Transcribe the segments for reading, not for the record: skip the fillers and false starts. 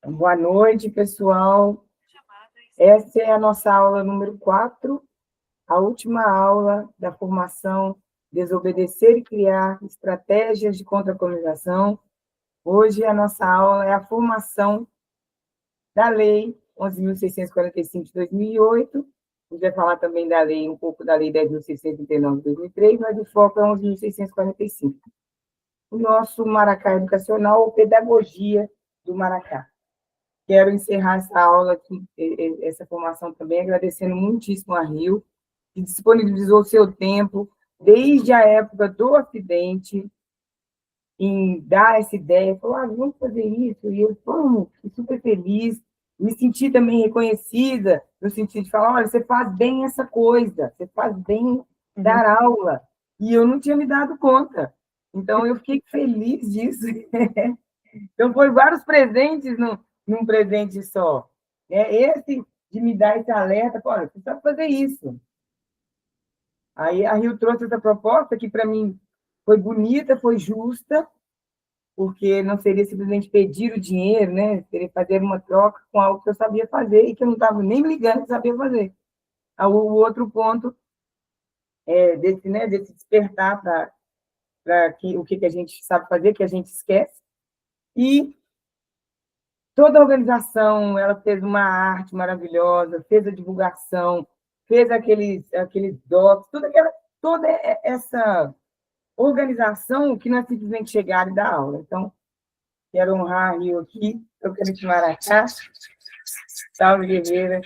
Boa noite, pessoal. Essa é a nossa aula número 4, a última aula da formação Desobedecer e Criar Estratégias de Contra-Colonização. Hoje a nossa aula é a formação da Lei 11.645 de 2008. A gente vai falar também da lei, um pouco da Lei 10.639 de 2003, mas o foco é 11.645. O nosso Maracá Educacional, ou Pedagogia do Maracá. Quero encerrar essa aula aqui, essa formação também, agradecendo muitíssimo a Rio, que disponibilizou seu tempo, desde a época do acidente, em dar essa ideia, falou, vamos fazer isso, e eu, vamos, fiquei super feliz, me senti também reconhecida, no sentido de falar, olha, você faz bem essa coisa, você faz bem dar aula, e eu não tinha me dado conta. Então, eu fiquei feliz disso. Então, foi vários presentes num presente só. Esse de me dar esse alerta, olha, você sabe fazer isso. Aí a Rio trouxe essa proposta que, para mim, foi bonita, foi justa, porque não seria simplesmente pedir o dinheiro, né? Seria fazer uma troca com algo que eu sabia fazer e que eu não estava nem me ligando que sabia fazer. O outro ponto é desse despertar para o que a gente sabe fazer, que a gente esquece. E toda a organização, ela fez uma arte maravilhosa, fez a divulgação, fez aqueles docs, toda essa organização que não é simplesmente chegar e dar aula. Então, quero honrar a Rio aqui, eu quero te Maracá, salve guerreira,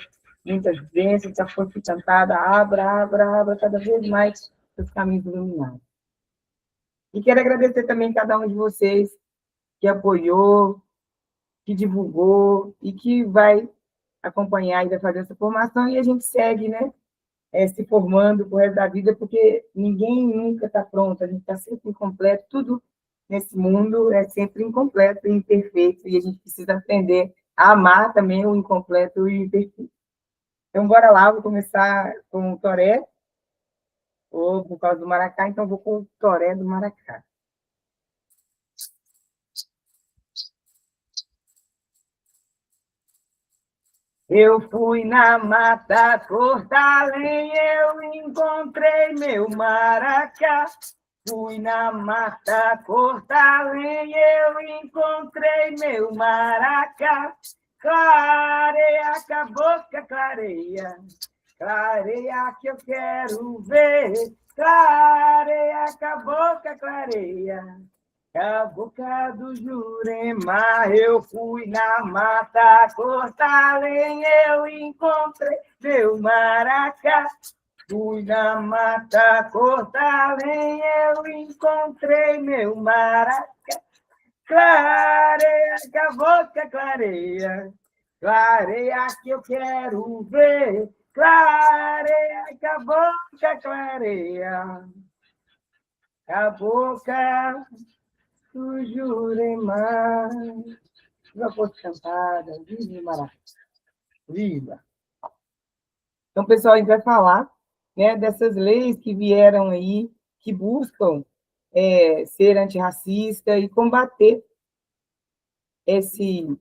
muitas bênçãos, a força encantada, abra cada vez mais os caminhos iluminados. E quero agradecer também a cada um de vocês que apoiou, que divulgou e que vai acompanhar e vai fazer essa formação, e a gente segue, né, se formando por resto da vida, porque ninguém nunca está pronto, a gente está sempre incompleto, tudo nesse mundo é sempre incompleto e imperfeito, e a gente precisa aprender a amar também o incompleto e o imperfeito. Então, bora lá, vou começar com o Toré, ou por causa do Maracá, então vou com o Toré do Maracá. Eu fui na mata cortar lenha, eu encontrei meu maracá. Fui na mata cortar lenha, eu encontrei meu maracá. Clareia com a boca, clareia, clareia que eu quero ver. Clareia com a boca, clareia. A boca do Jurema, eu fui na mata cortar lenha, eu encontrei meu maracá. Fui na mata cortar lenha, eu encontrei meu maracá. Clareia, que a boca clareia, clareia que eu quero ver. Clareia, que a boca clareia, a boca do Jurema. Viva Força Cantada, viva Maracá, viva! Então, pessoal, a gente vai falar, né, dessas leis que vieram aí, que buscam ser antirracista e combater esse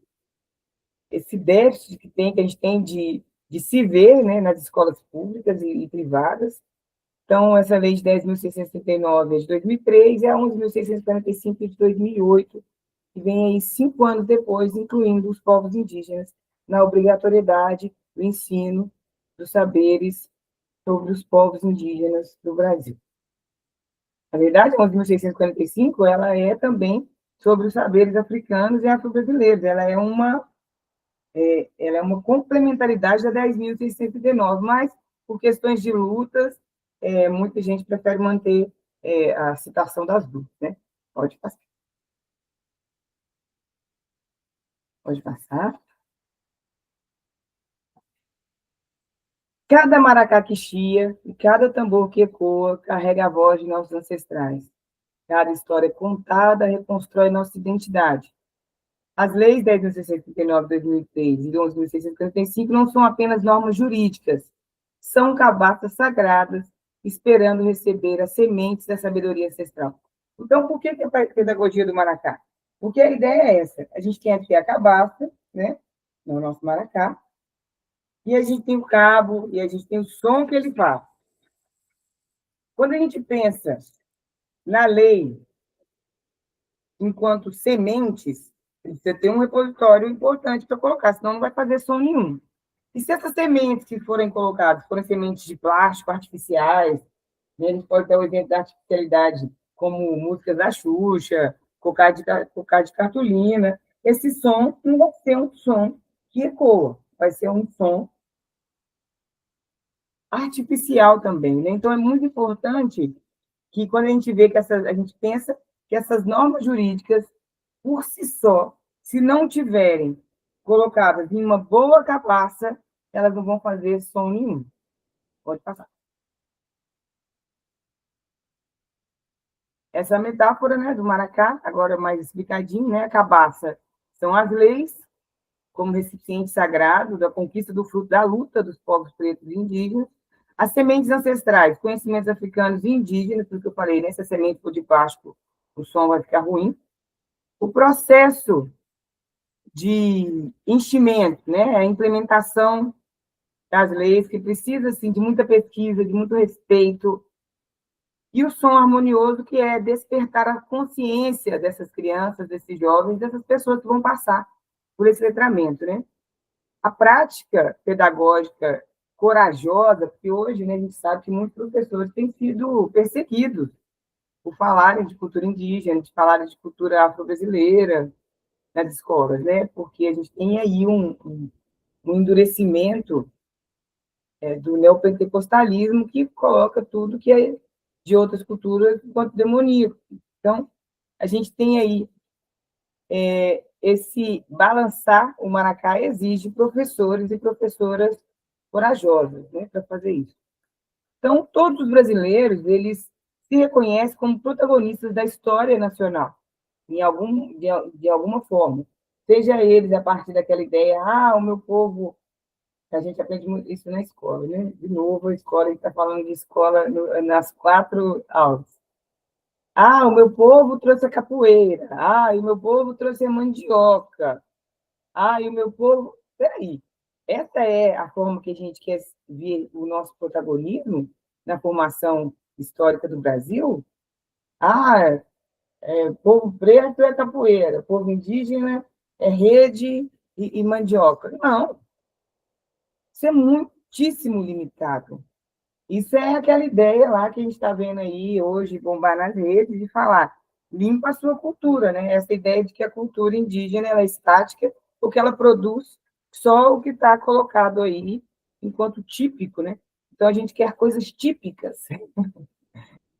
déficit que a gente tem de se ver, né, nas escolas públicas e privadas. Então, essa lei de 10.639 é de 2003 e a 11.645 de 2008, que vem aí 5 anos depois, incluindo os povos indígenas na obrigatoriedade do ensino dos saberes sobre os povos indígenas do Brasil. Na verdade, a 11.645, ela é também sobre os saberes africanos e afro-brasileiros. Ela é uma complementaridade da 10.639, mas, por questões de lutas, muita gente prefere manter a citação das duas, né? Pode passar. Pode passar. Cada maracá que chia e cada tambor que ecoa carrega a voz de nossos ancestrais. Cada história contada reconstrói nossa identidade. As leis 10.639 de 2003 e 11.645 não são apenas normas jurídicas, são cabaças sagradas esperando receber as sementes da sabedoria ancestral. Então, por que a pedagogia do Maracá? Porque a ideia é essa. A gente tem aqui a cabaça, né? No nosso maracá. E a gente tem o cabo, e a gente tem o som que ele faz. Quando a gente pensa na lei enquanto sementes, você tem um repositório importante para colocar, senão não vai fazer som nenhum. E se essas sementes que forem colocadas forem sementes de plástico, artificiais, né, a gente pode ter o exemplo da artificialidade, como músicas da Xuxa, cocada de cartolina, esse som não vai ser um som que ecoa, vai ser um som artificial também, né? Então, é muito importante que, quando a gente vê que a gente pensa que essas normas jurídicas, por si só, se não tiverem colocadas em uma boa capaça, elas não vão fazer som nenhum. Pode passar. Essa metáfora, né, do maracá, agora mais explicadinho, né, a cabaça são as leis, como recipiente sagrado da conquista do fruto da luta dos povos pretos e indígenas, as sementes ancestrais, conhecimentos africanos e indígenas, porque eu falei, né, se a semente for de plástico, o som vai ficar ruim. O processo de enchimento, né, a implementação das leis, que precisa assim, de muita pesquisa, de muito respeito, e o som harmonioso, que é despertar a consciência dessas crianças, desses jovens, dessas pessoas que vão passar por esse letramento, né? A prática pedagógica corajosa, porque hoje, né, a gente sabe que muitos professores têm sido perseguidos por falarem de cultura indígena, de falarem de cultura afro-brasileira nas escolas, né? Porque a gente tem aí um endurecimento do neopentecostalismo que coloca tudo que é de outras culturas enquanto demoníaco. Então, a gente tem aí esse balançar o Maracá exige professores e professoras corajosas, né, para fazer isso. Então, todos os brasileiros, eles se reconhecem como protagonistas da história nacional, de alguma forma. Seja eles a partir daquela ideia, o meu povo, a gente aprende isso na escola, né? De novo, a escola, a gente está falando de escola nas 4 aulas. O meu povo trouxe a capoeira. E o meu povo trouxe a mandioca. E o meu povo. Peraí, essa é a forma que a gente quer ver o nosso protagonismo na formação histórica do Brasil? Povo preto é capoeira, povo indígena é rede e mandioca. Não, isso é muitíssimo limitado. Isso é aquela ideia lá que a gente está vendo aí hoje bombar nas redes, de falar, limpa a sua cultura, né? Essa ideia de que a cultura indígena ela é estática, porque ela produz só o que está colocado aí enquanto típico, né? Então, a gente quer coisas típicas.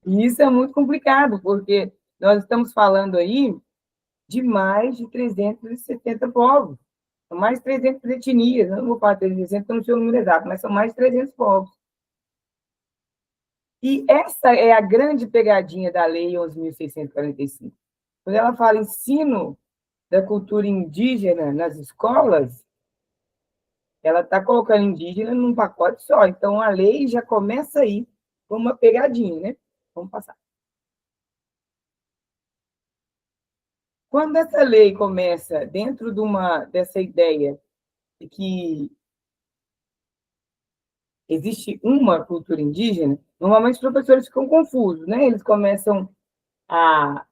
E isso é muito complicado, porque nós estamos falando aí de mais de 370 povos, são mais de 300 etnias, eu não vou falar 360, porque eu não sei o número exato, mas são mais de 300 povos. E essa é a grande pegadinha da Lei 11.645. Quando ela fala ensino da cultura indígena nas escolas, ela está colocando indígena num pacote só. Então, a lei já começa aí com uma pegadinha, né? Vamos passar. Quando essa lei começa dentro dessa ideia de que existe uma cultura indígena, normalmente os professores ficam confusos, né? Eles começam a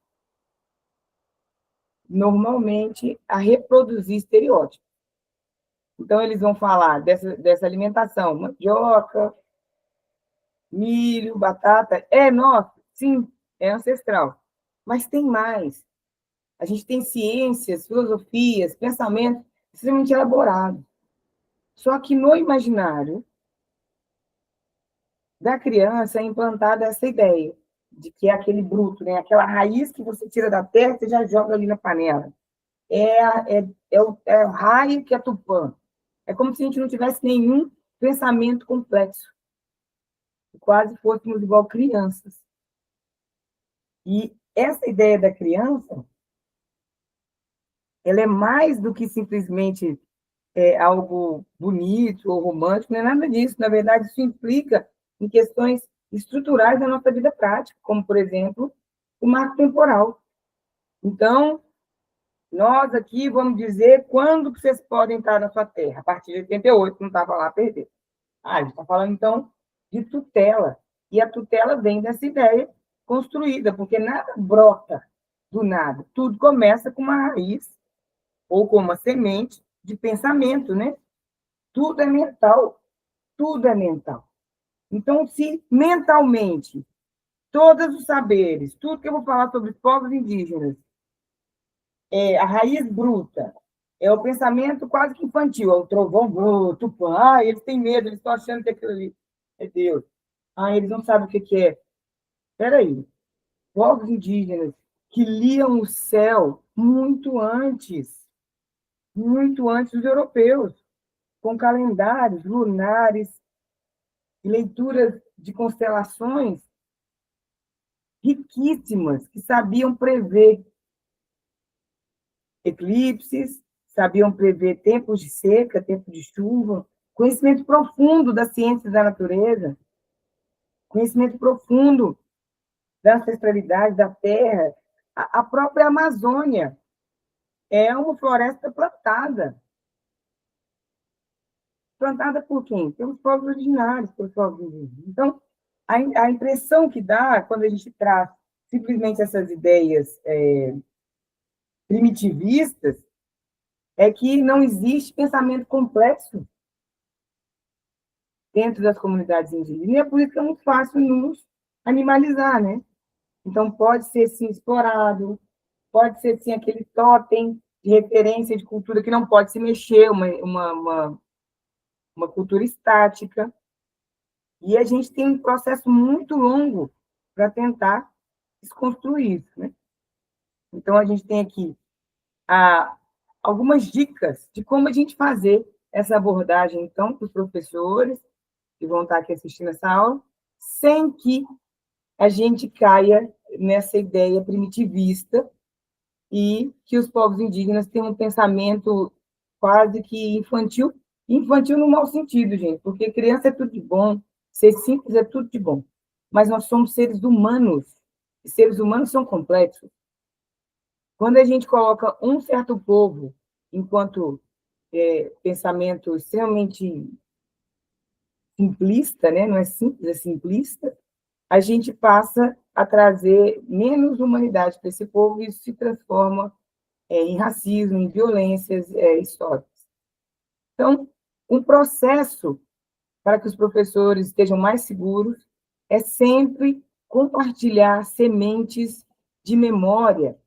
normalmente a reproduzir estereótipos. Então, eles vão falar dessa alimentação, mandioca, milho, batata. Nossa, sim, é ancestral. Mas tem mais. A gente tem ciências, filosofias, pensamentos extremamente elaborados. Só que no imaginário da criança é implantada essa ideia de que é aquele bruto, né? Aquela raiz que você tira da terra e você já joga ali na panela. É o raio que é Tupã. É como se a gente não tivesse nenhum pensamento complexo. Quase fôssemos igual crianças. E essa ideia da criança, ela é mais do que simplesmente algo bonito ou romântico, não é nada disso. Na verdade, isso implica em questões estruturais da nossa vida prática, como, por exemplo, o marco temporal. Então, Nós aqui vamos dizer quando que vocês podem estar na sua terra. A partir de 88, não estava lá, perder. A gente está falando, então, de tutela. E a tutela vem dessa ideia construída, porque nada brota do nada. Tudo começa com uma raiz ou com uma semente de pensamento, né? Tudo é mental. Tudo é mental. Então, se mentalmente todos os saberes, tudo que eu vou falar sobre os povos indígenas, a raiz bruta, é o pensamento quase que infantil, é o trovão, o tupã, eles têm medo, eles estão achando que aquilo ali é Deus. Eles não sabem o que é. Espera aí, povos indígenas que liam o céu muito antes dos europeus, com calendários lunares, leituras de constelações riquíssimas, que sabiam prever eclipses, sabiam prever tempos de seca, tempos de chuva, conhecimento profundo das ciências da natureza, conhecimento profundo da ancestralidade da terra. A própria Amazônia é uma floresta plantada. Plantada por quem? Pelos povos originários, pelos povos indígenas. Então, a impressão que dá quando a gente traz simplesmente essas ideias primitivistas é que não existe pensamento complexo dentro das comunidades indígenas. E é por isso que é muito fácil nos animalizar, né? Então, pode ser, sim, explorado, pode ser, sim, aquele totem de referência de cultura que não pode se mexer, uma cultura estática. E a gente tem um processo muito longo para tentar desconstruir isso, né? Então, a gente tem aqui algumas dicas de como a gente fazer essa abordagem, então, para os professores que vão estar aqui assistindo essa aula, sem que a gente caia nessa ideia primitivista e que os povos indígenas têm um pensamento quase que infantil, infantil no mau sentido, gente, porque criança é tudo de bom, ser simples é tudo de bom, mas nós somos seres humanos, e seres humanos são complexos. Quando a gente coloca um certo povo enquanto pensamento extremamente simplista, né? Não é simples, é simplista, a gente passa a trazer menos humanidade para esse povo e isso se transforma em racismo, em violências históricas. Então, um processo para que os professores estejam mais seguros é sempre compartilhar sementes de memória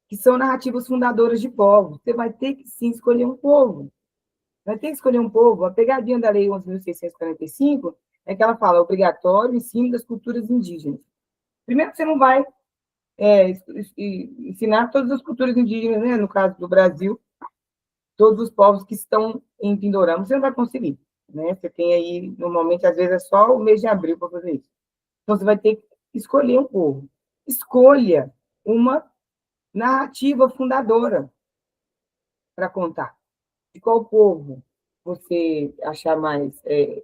que são narrativas fundadoras de povos. Você vai ter que, sim, escolher um povo. Vai ter que escolher um povo. A pegadinha da Lei 11.645 é que ela fala obrigatório o ensino das culturas indígenas. Primeiro, você não vai ensinar todas as culturas indígenas, né? No caso do Brasil, todos os povos que estão em Pindorama, você não vai conseguir. Né? Você tem aí, normalmente, às vezes, é só o mês de abril para fazer isso. Então, você vai ter que escolher um povo. Escolha uma narrativa fundadora para contar. De qual povo você achar mais... se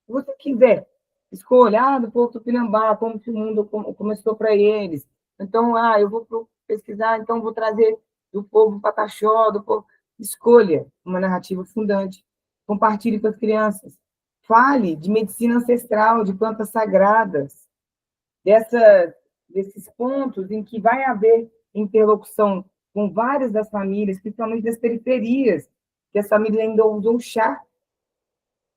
você quiser, escolha, do povo tupinambá, como que o mundo começou para eles. Então, eu vou pesquisar, então vou trazer do povo pataxó, do povo... Escolha uma narrativa fundante. Compartilhe com as crianças. Fale de medicina ancestral, de plantas sagradas, desses pontos em que vai haver interlocução com várias das famílias, principalmente das periferias, que as famílias ainda usam chá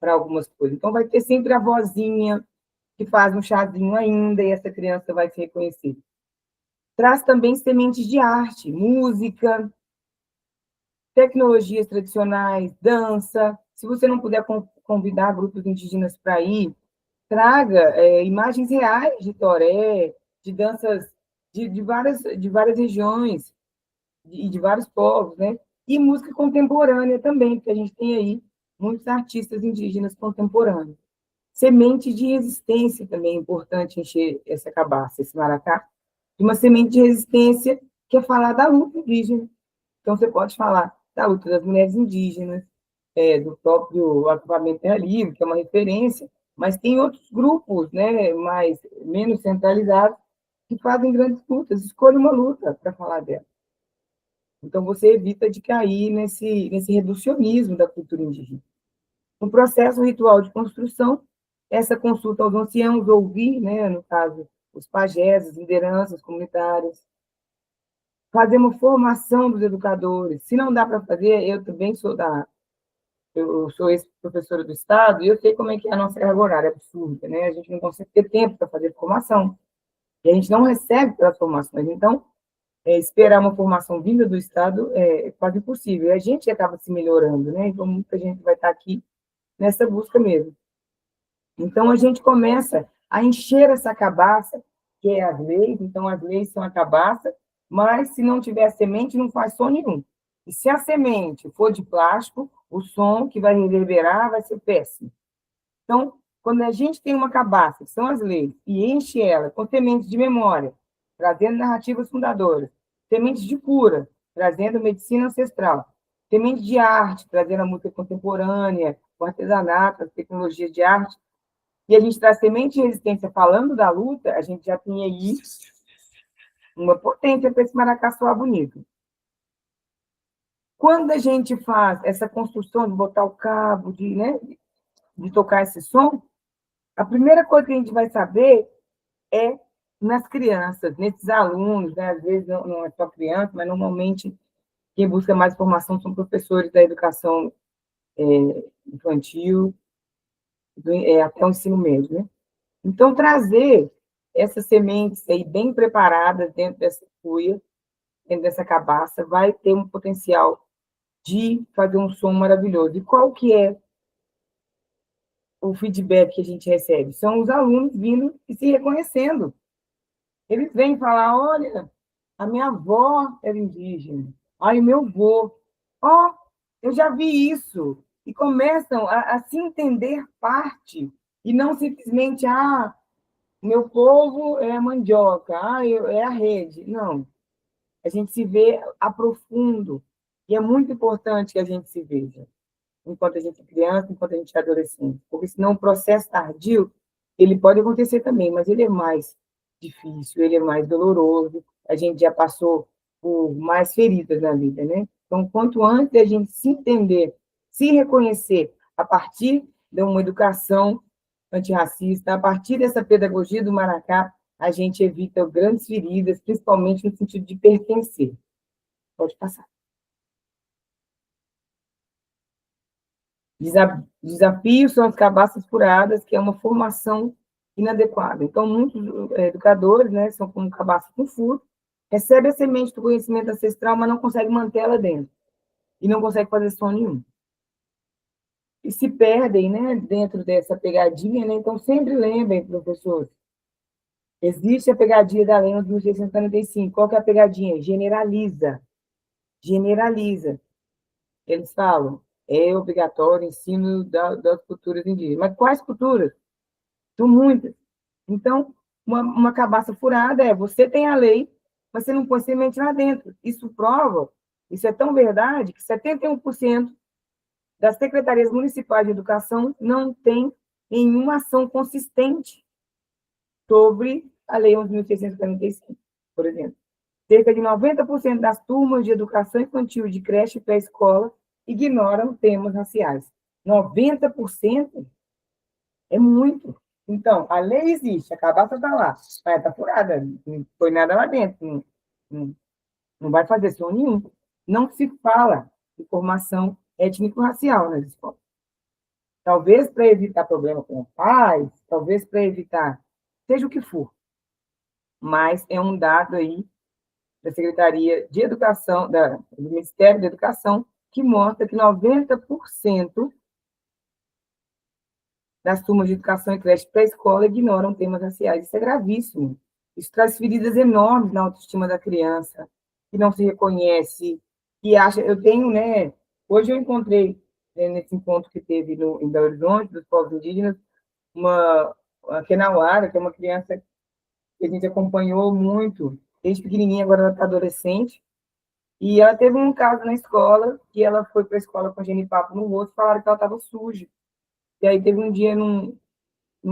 para algumas coisas. Então, vai ter sempre a vozinha que faz um chazinho ainda, e essa criança vai se reconhecer. Traz também sementes de arte, música, tecnologias tradicionais, dança. Se você não puder convidar grupos indígenas para ir, traga imagens reais de toré, de danças de várias regiões e de vários povos, né? E música contemporânea também, porque a gente tem aí muitos artistas indígenas contemporâneos. Semente de resistência também é importante encher essa cabaça, esse maracá, de uma semente de resistência que é falar da luta indígena. Então, você pode falar da luta das mulheres indígenas, do próprio acampamento Terra Livre, que é uma referência, mas tem outros grupos, né, menos centralizados, que fazem grandes lutas. Escolha uma luta para falar dela. Então, você evita de cair nesse reducionismo da cultura indígena. No processo ritual de construção, essa consulta aos anciãos, ouvir, né, no caso, os pajés, as lideranças comunitárias, fazer uma formação dos educadores. Se não dá para fazer, eu também eu sou ex-professora do Estado e eu sei como é que é a nossa carga horária, é absurda, né? A gente não consegue ter tempo para fazer formação. E a gente não recebe pelas formações. Então, esperar uma formação vinda do Estado é quase impossível. E a gente acaba se melhorando, né? Então, muita gente vai estar aqui nessa busca mesmo. Então, a gente começa a encher essa cabaça, que é as leis. Então, as leis são a cabaça, mas se não tiver semente, não faz som nenhum. E se a semente for de plástico, o som que vai reverberar vai ser péssimo. Então, quando a gente tem uma cabaça, que são as leis, e enche ela com sementes de memória, trazendo narrativas fundadoras, sementes de cura, trazendo medicina ancestral, sementes de arte, trazendo a música contemporânea, o artesanato, as tecnologias de arte, e a gente traz semente de resistência falando da luta, a gente já tem aí uma potência para esse maracá soar bonito. Quando a gente faz essa construção de botar o cabo, de tocar esse som, a primeira coisa que a gente vai saber é nas crianças, nesses alunos, né? Às vezes não é só criança, mas normalmente quem busca mais informação são professores da educação infantil, até o ensino médio, né? Então, trazer essas sementes aí bem preparadas dentro dessa cuia, dentro dessa cabaça, vai ter um potencial de fazer um som maravilhoso. E qual que é o feedback que a gente recebe? São os alunos vindo e se reconhecendo. Eles vêm falar, olha, a minha avó era indígena, aí o meu avô, ó, eu já vi isso. E começam a se entender parte, e não simplesmente, meu povo é a mandioca, é a rede. Não, a gente se vê a profundo, e é muito importante que a gente se veja, enquanto a gente é criança, enquanto a gente é adolescente, porque senão o processo tardio, ele pode acontecer também, mas ele é mais difícil, ele é mais doloroso, a gente já passou por mais feridas na vida, né? Então, quanto antes a gente se entender, se reconhecer a partir de uma educação antirracista, a partir dessa pedagogia do Maracá, a gente evita grandes feridas, principalmente no sentido de pertencer. Pode passar. Desafios são as cabaças furadas, que é uma formação inadequada. Então, muitos educadores, né, são como cabaça com furo, recebem a semente do conhecimento ancestral, mas não conseguem manter ela dentro. E não conseguem fazer som nenhum. E se perdem, né, dentro dessa pegadinha, né? Então, sempre lembrem, professores, existe a pegadinha da Lei 11.645. Qual que é a pegadinha? Generaliza. Generaliza. Eles falam, é obrigatório o ensino das culturas indígenas. Mas quais culturas? São muitas. Então, uma cabaça furada você tem a lei, mas você não põe semente lá dentro. Isso prova, isso é tão verdade, que 71% das secretarias municipais de educação não tem nenhuma ação consistente sobre a Lei 11.645, por exemplo. Cerca de 90% das turmas de educação infantil de creche e pré-escola ignoram temas raciais. 90% é muito. Então, a lei existe, a cabaça está lá, mas está furada, não foi nada lá dentro, não, não vai fazer som nenhum. Não se fala de formação étnico-racial nas escolas. Talvez para evitar problema com os pais, talvez para evitar, seja o que for, mas é um dado aí da Secretaria de Educação, do Ministério da Educação, que mostra que 90% das turmas de educação e creche pré-escola ignoram temas raciais. Isso é gravíssimo. Isso traz feridas enormes na autoestima da criança, que não se reconhece, que acha... Eu tenho, né... Hoje eu encontrei, nesse encontro que teve em Belo Horizonte, dos povos indígenas, a Kenauara, que é uma criança que a gente acompanhou muito, desde pequenininha, agora ela está adolescente, e ela teve um caso na escola, que ela foi para a escola com genipapo no rosto, falaram que ela estava suja. E aí teve um dia, num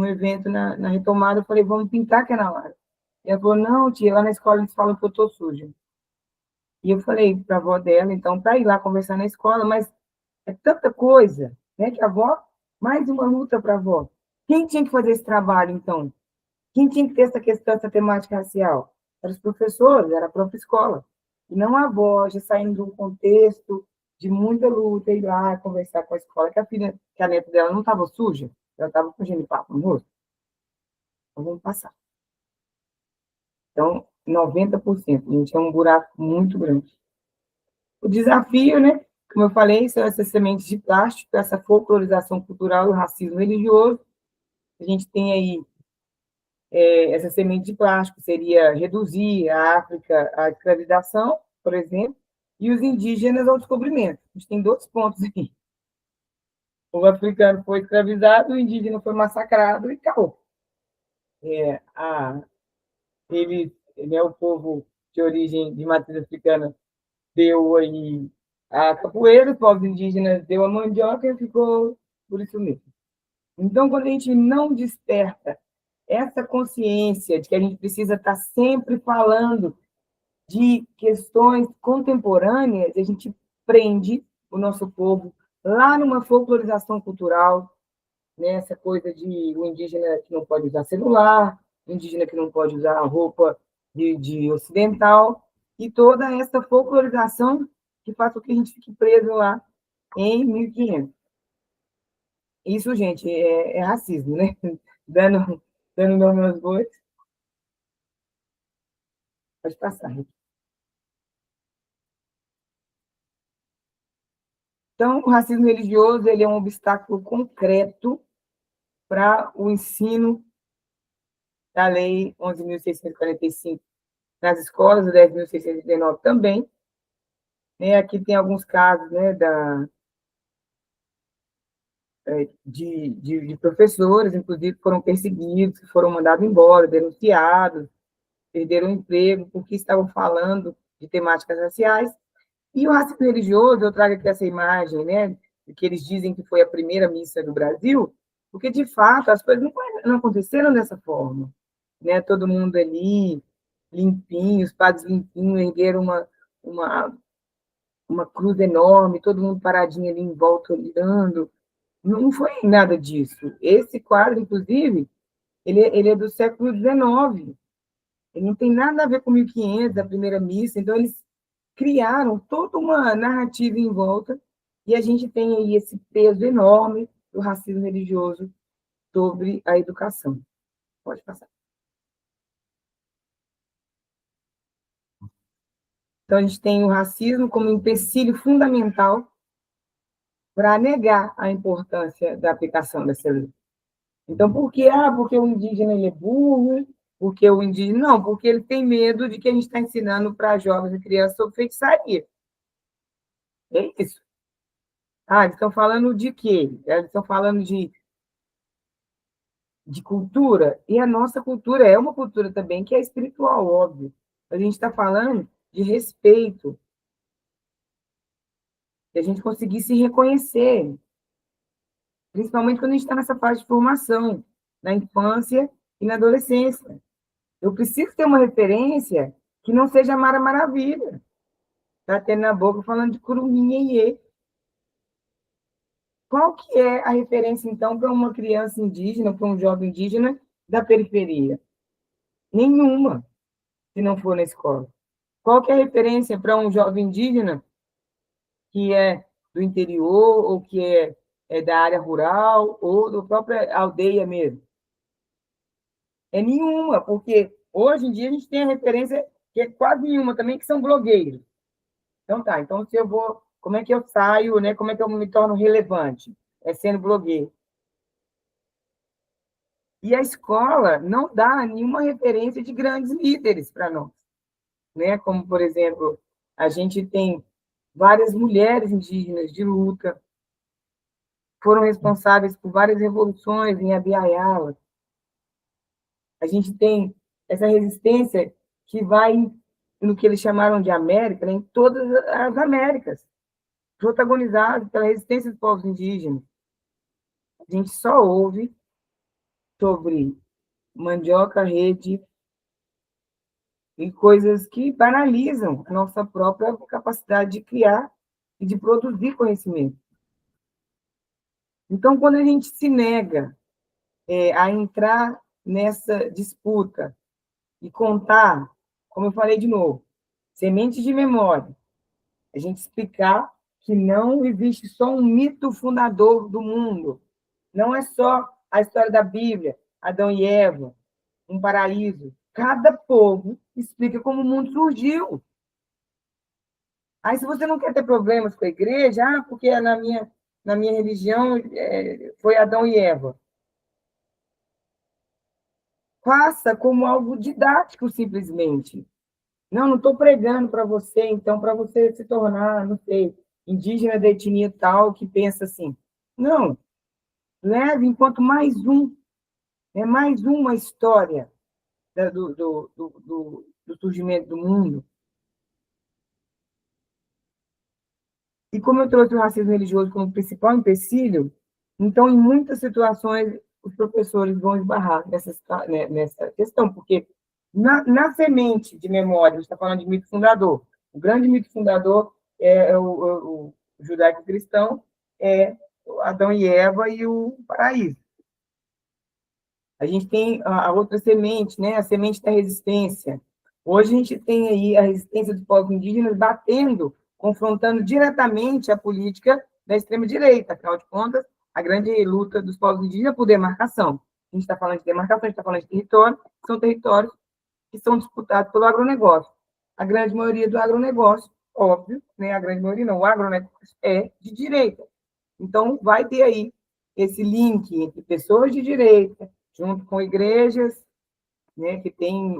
evento na retomada, eu falei, vamos pintar aqui na hora. E ela falou, não, tia, lá na escola eles falam que eu estou suja. E eu falei para a avó dela, então, para ir lá conversar na escola, mas é tanta coisa, né, que a avó, mais uma luta para a avó. Quem tinha que fazer esse trabalho, então? Quem tinha que ter essa questão, essa temática racial? Eram os professores, era a própria escola. E não a avó, já saindo de um contexto de muita luta, ir lá conversar com a escola, que a filha, que a neta dela não estava suja, ela estava com genipapo no rosto. Então, vamos passar. Então, 90%, gente, é um buraco muito grande. O desafio, né, como eu falei, são essas sementes de plástico, essa folclorização cultural e o racismo religioso. A gente tem aí essa semente de plástico, seria reduzir a África à escravização, por exemplo, e os indígenas ao descobrimento. A gente tem dois pontos aí. O africano foi escravizado, o indígena foi massacrado e acabou. Ele, né, o povo de origem de matriz africana deu aí a capoeira, os povos indígenas deu a mandioca e ficou por isso mesmo. Então, quando a gente não desperta essa consciência de que a gente precisa estar sempre falando de questões contemporâneas, a gente prende o nosso povo lá numa folclorização cultural, né? Essa coisa de o indígena que não pode usar celular, o indígena que não pode usar roupa de ocidental, e toda essa folclorização que faz com que a gente fique preso lá em 1500. Isso, gente, é racismo, né? Dando nome aos bois. Pode passar. Então, o racismo religioso ele é um obstáculo concreto para o ensino da Lei 11.645 nas escolas, o 10.639 também. Né? Aqui tem alguns casos, né, de professores, inclusive, que foram perseguidos, que foram mandados embora, denunciados, perderam o emprego porque estavam falando de temáticas raciais. E o racismo religioso, eu trago aqui essa imagem, né, que eles dizem que foi a primeira missa do Brasil, porque, de fato, as coisas não aconteceram dessa forma. Né? Todo mundo ali, limpinho, os padres limpinhos, ergueram uma, uma cruz enorme, todo mundo paradinho ali em volta, olhando. Não foi nada disso. Esse quadro, inclusive, ele é do século XIX. Ele não tem nada a ver com 1500, a primeira missa. Então, eles criaram toda uma narrativa em volta, e a gente tem aí esse peso enorme do racismo religioso sobre a educação. Pode passar. Então, a gente tem o racismo como empecilho fundamental para negar a importância da aplicação dessa lei. Então, por que? Porque o indígena ele é burro, porque o indígena... Não, porque ele tem medo de que a gente está ensinando para jovens e crianças sobre feitiçaria. É isso. Eles estão falando de quê? Eles estão falando de cultura, e a nossa cultura é uma cultura também que é espiritual, óbvio. A gente está falando de respeito, de a gente conseguir se reconhecer, principalmente quando a gente está nessa fase de formação, na infância e na adolescência. Eu preciso ter uma referência que não seja a Mara Maravilha, tá tendo na boca falando de curumim. Qual que é a referência, então, para uma criança indígena, para um jovem indígena da periferia? Nenhuma, se não for na escola. Qual que é a referência para um jovem indígena que é do interior, ou que é da área rural, ou da própria aldeia mesmo? É nenhuma, porque hoje em dia a gente tem a referência que é quase nenhuma também, que são blogueiros. Então tá, então se eu vou, como é que eu saio, né? Como é que eu me torno relevante? É sendo blogueiro. E a escola não dá nenhuma referência de grandes líderes para nós, né? Como, por exemplo, a gente tem várias mulheres indígenas de luta, foram responsáveis por várias revoluções em Abiaiala. A gente tem essa resistência que vai no que eles chamaram de América, né? Em todas as Américas, protagonizado pela resistência dos povos indígenas. A gente só ouve sobre mandioca, rede, e coisas que banalizam a nossa própria capacidade de criar e de produzir conhecimento. Então, quando a gente se nega a entrar nessa disputa e contar, como eu falei de novo, sementes de memória, a gente explicar que não existe só um mito fundador do mundo, não é só a história da Bíblia, Adão e Eva, um paraíso. Cada povo explica como o mundo surgiu. Aí, se você não quer ter problemas com a igreja, porque na minha religião foi Adão e Eva. Faça como algo didático, simplesmente. Não estou pregando para você, então, para você se tornar, não sei, indígena da etnia tal, que pensa assim. Não, leve enquanto mais uma história do surgimento do mundo. E como eu trouxe o racismo religioso como principal empecilho, então, em muitas situações, os professores vão esbarrar nessa questão, porque na semente de memória, a gente está falando de mito fundador, o grande mito fundador é o judaico-cristão, é Adão e Eva e o paraíso. A gente tem a outra semente, né? A semente da resistência. Hoje a gente tem aí a resistência dos povos indígenas batendo, confrontando diretamente a política da extrema-direita. Afinal de contas, a grande luta dos povos indígenas é por demarcação. A gente está falando de demarcação, a gente está falando de território, que são territórios que são disputados pelo agronegócio. A grande maioria do agronegócio, óbvio, né? A grande maioria não, o agronegócio é de direita. Então, vai ter aí esse link entre pessoas de direita, junto com igrejas, né, que tem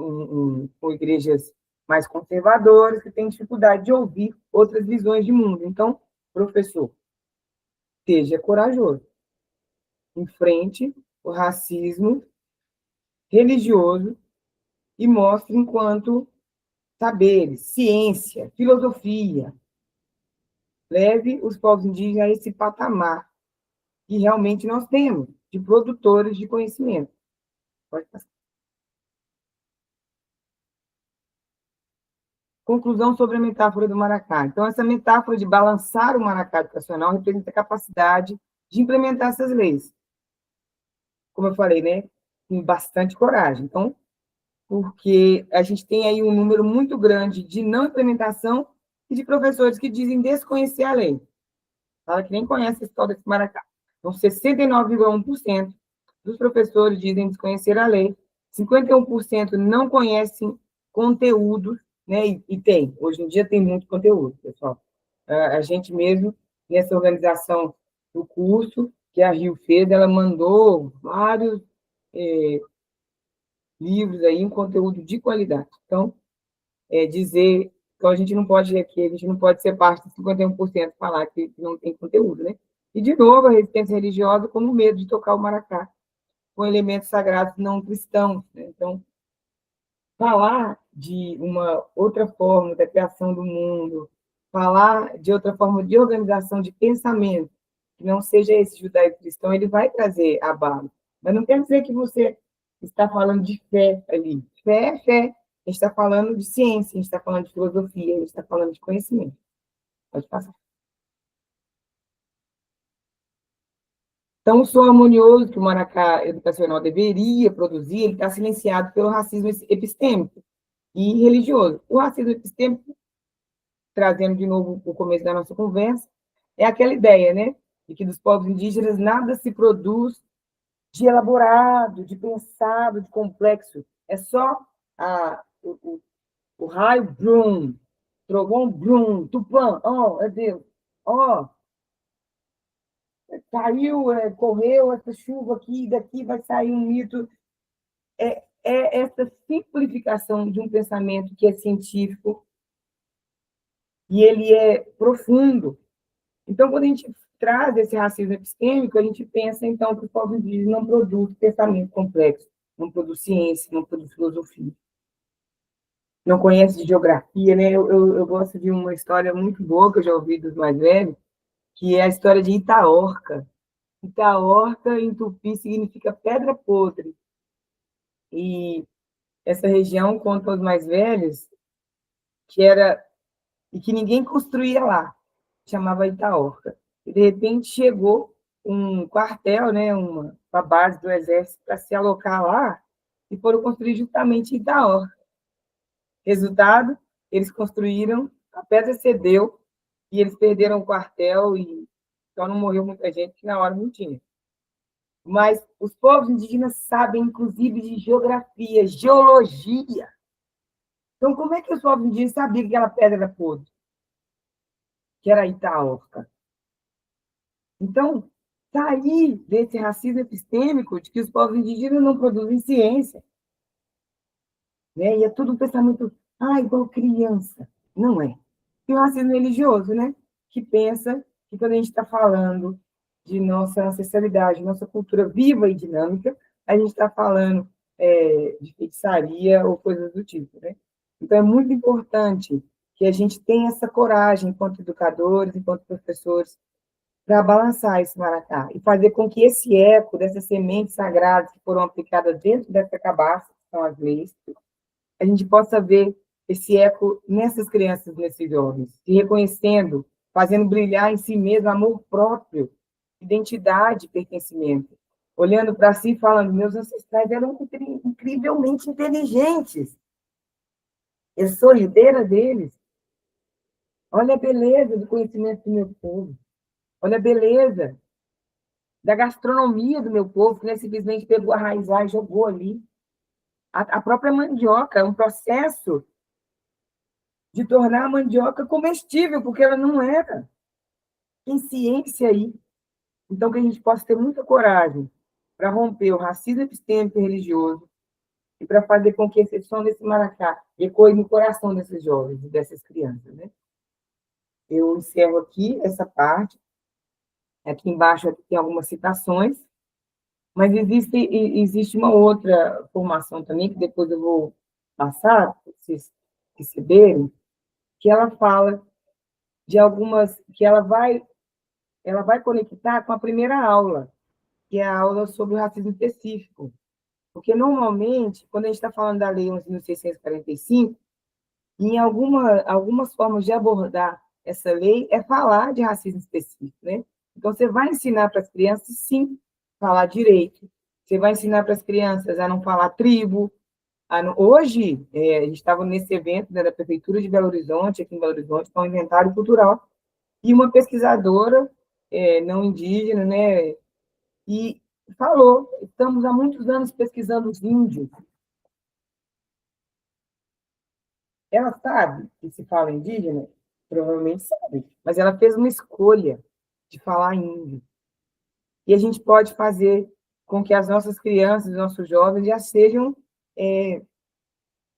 com igrejas mais conservadoras, que têm dificuldade de ouvir outras visões de mundo. Então, professor, seja corajoso. Enfrente o racismo religioso e mostre enquanto saberes, ciência, filosofia. Leve os povos indígenas a esse patamar que realmente nós temos, de produtores de conhecimento. Pode passar. Conclusão sobre a metáfora do maracá. Então, essa metáfora de balançar o maracá educacional representa a capacidade de implementar essas leis. Como eu falei, né? Com bastante coragem. Então, porque a gente tem aí um número muito grande de não implementação e de professores que dizem desconhecer a lei. Fala que nem conhece a história desse maracá. Então, 69,1% dos professores dizem desconhecer a lei, 51% não conhecem conteúdos, né? E tem, hoje em dia tem muito conteúdo, pessoal. A gente mesmo, nessa organização do curso, que a Rio fez, ela mandou vários livros aí, um conteúdo de qualidade. Então, dizer, então a gente não pode aqui, a gente não pode ser parte de 51% falar que não tem conteúdo, né? E, de novo, a resistência religiosa como medo de tocar o maracá com elementos sagrados não cristãos, né? Então, falar de uma outra forma da criação do mundo, falar de outra forma de organização de pensamento, que não seja esse judaico-cristão, ele vai trazer abalo. Mas não quer dizer que você está falando de fé ali. Fé é fé. A gente está falando de ciência, a gente está falando de filosofia, a gente está falando de conhecimento. Pode passar. Então, o som harmonioso que o maracá educacional deveria produzir, ele está silenciado pelo racismo epistêmico e religioso. O racismo epistêmico, trazendo de novo o começo da nossa conversa, é aquela ideia, né, de que dos povos indígenas nada se produz de elaborado, de pensado, de complexo. É só o raio, brum, trovão, brum, tupã, oh, é Deus, oh, caiu, correu essa chuva aqui, daqui vai sair um mito. É essa simplificação de um pensamento que é científico e ele é profundo. Então, quando a gente traz esse racismo epistêmico, a gente pensa, então, que o povo indígena não produz pensamento complexo, não produz ciência, não produz filosofia. Não conhece de geografia, né? Eu gosto de uma história muito boa que eu já ouvi dos mais velhos, que é a história de Itaorca. Itaorca, em tupi, significa pedra podre. E essa região, contam os mais velhos, que era e que ninguém construía lá, chamava Itaorca. E, de repente, chegou um quartel, né, uma base do Exército para se alocar lá, e foram construir justamente Itaorca. Resultado, eles construíram, a pedra cedeu, e eles perderam o quartel, e só não morreu muita gente, que na hora não tinha. Mas os povos indígenas sabem, inclusive, de geografia, geologia. Então, como é que os povos indígenas sabiam que aquela pedra era podre? Que era Itaorca. Então, sair desse racismo epistêmico de que os povos indígenas não produzem ciência. Né? E é tudo um pensamento, igual criança. Não é. E o racismo religioso, né? Que pensa que quando a gente está falando de nossa ancestralidade, nossa cultura viva e dinâmica, a gente está falando de feitiçaria ou coisas do tipo, né? Então, é muito importante que a gente tenha essa coragem, enquanto educadores, enquanto professores, para balançar esse maracá e fazer com que esse eco dessas sementes sagradas que foram aplicadas dentro dessa cabaça, que são as leis, a gente possa ver esse eco nessas crianças, nesses jovens, se reconhecendo, fazendo brilhar em si mesmo amor próprio, identidade, pertencimento, olhando para si e falando, meus ancestrais eram incrivelmente inteligentes, eu sou herdeira deles, olha a beleza do conhecimento do meu povo, olha a beleza da gastronomia do meu povo, que não é simplesmente pegou a raiz lá e jogou ali. A própria mandioca é um processo de tornar a mandioca comestível, porque ela não era. Tem ciência aí. Então, que a gente possa ter muita coragem para romper o racismo epistêmico e religioso e para fazer com que esse som desse maracá ecoe no coração desses jovens e dessas crianças. Né? Eu encerro aqui essa parte. Aqui embaixo aqui tem algumas citações, mas existe uma outra formação também, que depois eu vou passar, para vocês receberem, que ela fala de algumas, que ela vai conectar com a primeira aula, que é a aula sobre o racismo específico. Porque, normalmente, quando a gente está falando da Lei 11.645, em algumas formas de abordar essa lei é falar de racismo específico, né? Então, você vai ensinar para as crianças, sim, falar direito. Você vai ensinar para as crianças a não falar tribo. Hoje, a gente estava nesse evento, né, da Prefeitura de Belo Horizonte, aqui em Belo Horizonte, com um inventário cultural, e uma pesquisadora não indígena, né, e falou, estamos há muitos anos pesquisando os índios. Ela sabe que se fala indígena? Provavelmente sabe, mas ela fez uma escolha de falar índio. E a gente pode fazer com que as nossas crianças, os nossos jovens já sejam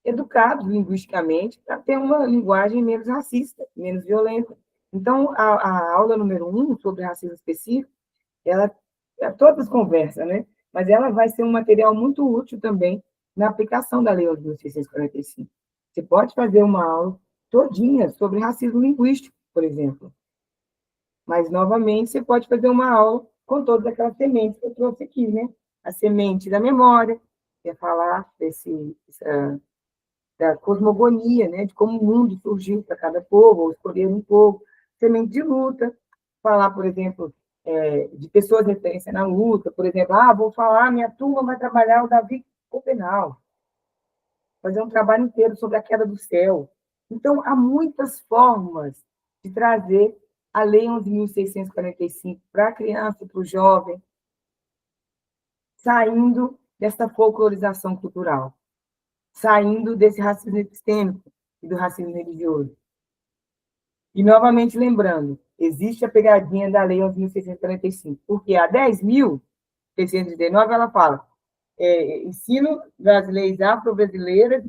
educados linguisticamente para ter uma linguagem menos racista, menos violenta. Então, a aula número 1 sobre racismo específico, ela é todas conversas, né? Mas ela vai ser um material muito útil também na aplicação da Lei 8.645. Você pode fazer uma aula todinha sobre racismo linguístico, por exemplo. Mas, novamente, você pode fazer uma aula com todas aquelas sementes que eu trouxe aqui, né? A semente da memória, que é falar da cosmogonia, né? De como o mundo surgiu para cada povo, ou escolher um povo. Semente de luta, falar, por exemplo, de pessoas de referência na luta, por exemplo, vou falar, minha turma vai trabalhar o Davi Copenal, fazer um trabalho inteiro sobre a queda do céu. Então, há muitas formas de trazer a Lei 11.645 para a criança, para o jovem, saindo dessa folclorização cultural, saindo desse racismo epistêmico e do racismo religioso. E, novamente, lembrando, existe a pegadinha da Lei 11.645, porque a 10.619 ela fala ensino das leis afro-brasileiras,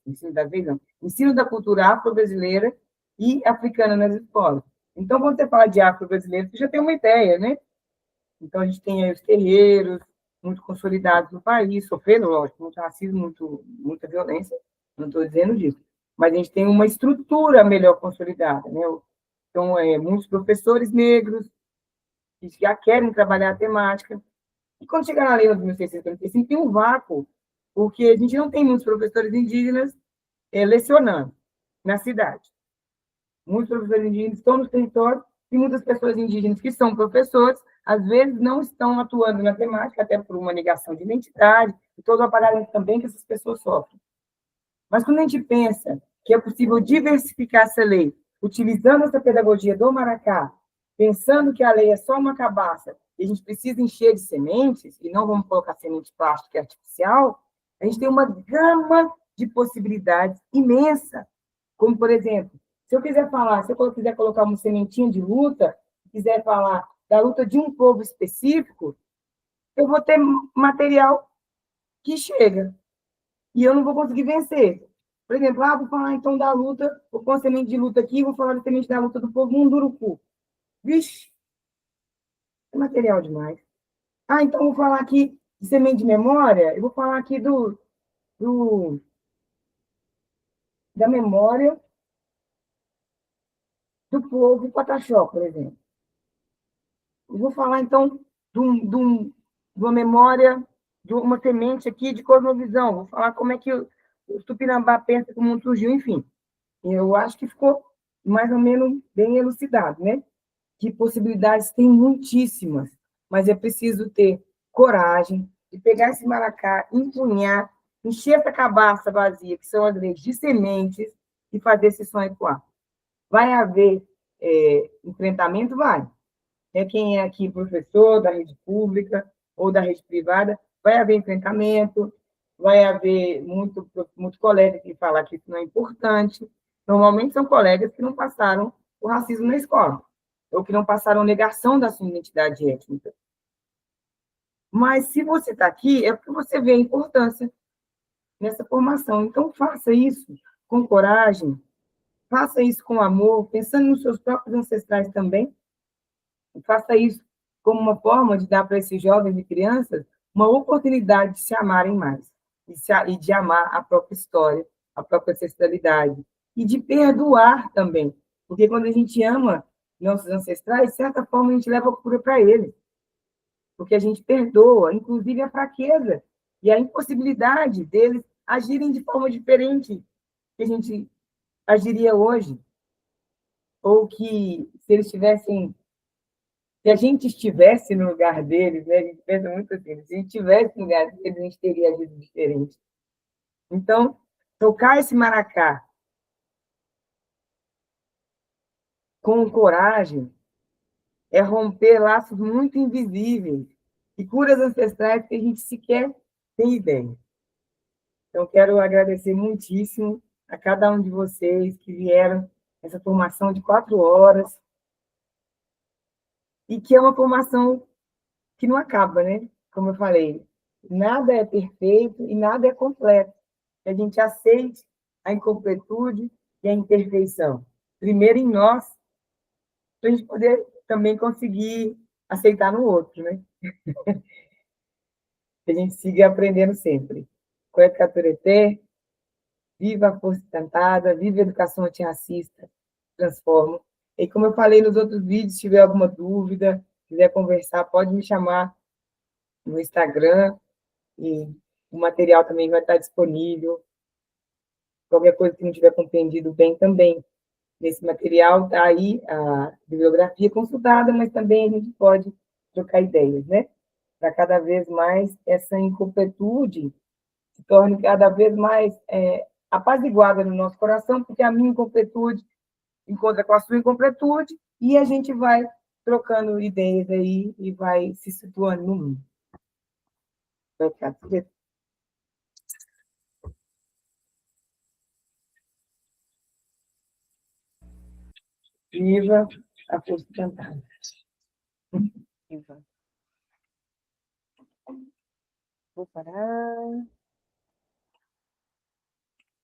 ensino das leis não, ensino da cultura afro-brasileira e africana nas escolas. Então, quando você fala de afro-brasileiro, você já tem uma ideia, né? Então, a gente tem aí os terreiros, muito consolidados no país, sofrendo, lógico, muito racismo, muita violência, não estou dizendo disso, mas a gente tem uma estrutura melhor consolidada, né? Então, muitos professores negros que já querem trabalhar a temática, e quando chegar na Lei 9.645, tem um vácuo porque a gente não tem muitos professores indígenas lecionando na cidade. Muitos professores indígenas estão no território e muitas pessoas indígenas que são professores, às vezes, não estão atuando na temática, até por uma negação de identidade, e todo o aparelho também que essas pessoas sofrem. Mas quando a gente pensa que é possível diversificar essa lei, utilizando essa pedagogia do Maracá, pensando que a lei é só uma cabaça e a gente precisa encher de sementes, e não vamos colocar semente plástica e artificial, a gente tem uma gama de possibilidades imensa. Como, por exemplo, se eu quiser falar, se eu quiser colocar uma sementinha de luta, quiser falar da luta de um povo específico, eu vou ter material que chega. E eu não vou conseguir vencer. Por exemplo, vou falar então da luta, vou pôr uma semente de luta aqui, vou falar da semente da luta do povo Munduruku. Vixe, é material demais. Então vou falar aqui de semente de memória, eu vou falar aqui do da memória do povo Pataxó, por exemplo. Eu vou falar, então, de uma memória, de uma semente aqui de cosmovisão. Vou falar como é que o Tupinambá pensa que o mundo surgiu, enfim. Eu acho que ficou mais ou menos bem elucidado, né? Que possibilidades tem muitíssimas, mas é preciso ter coragem de pegar esse maracá, empunhar, encher essa cabaça vazia, que são as leis de sementes, e fazer esse sonho ecoar. Vai haver enfrentamento? Vai. Quem é aqui professor da rede pública ou da rede privada, vai haver enfrentamento, vai haver muito colega que fala que isso não é importante. Normalmente são colegas que não passaram o racismo na escola, ou que não passaram negação da sua identidade étnica. Mas se você está aqui, é porque você vê a importância nessa formação. Então, faça isso com coragem, faça isso com amor, pensando nos seus próprios ancestrais também, faça isso como uma forma de dar para esses jovens e crianças uma oportunidade de se amarem mais, e de amar a própria história, a própria ancestralidade, e de perdoar também, porque quando a gente ama nossos ancestrais, de certa forma a gente leva a cura para eles, porque a gente perdoa, inclusive a fraqueza e a impossibilidade deles agirem de forma diferente que a gente agiria hoje, ou que se eles tivessem, se a gente estivesse no lugar deles, né? A gente pensa muito assim, se a gente estivesse no lugar deles, a gente teria agido diferente. Então, tocar esse maracá com coragem é romper laços muito invisíveis e curas ancestrais que a gente sequer tem ideia. Então, quero agradecer muitíssimo a cada um de vocês que vieram essa formação de 4 horas, e que é uma formação que não acaba, né? Como eu falei, nada é perfeito e nada é completo. Que a gente aceite a incompletude e a imperfeição. Primeiro em nós, para a gente poder também conseguir aceitar no outro, né? Que a gente siga aprendendo sempre. Cueca Catureté, viva a força encantada, viva a educação antirracista, transforma. E como eu falei nos outros vídeos, se tiver alguma dúvida, quiser conversar, pode me chamar no Instagram, e o material também vai estar disponível. Qualquer coisa que não tiver compreendido bem também, nesse material está aí a bibliografia consultada, mas também a gente pode trocar ideias, né? Para cada vez mais essa incompletude se torne cada vez mais apaziguada no nosso coração, porque a minha incompletude encontra com a sua incompletude e a gente vai trocando ideias aí e vai se situando no mundo. Vai ficar tudo. Viva a força cantada. Vou parar.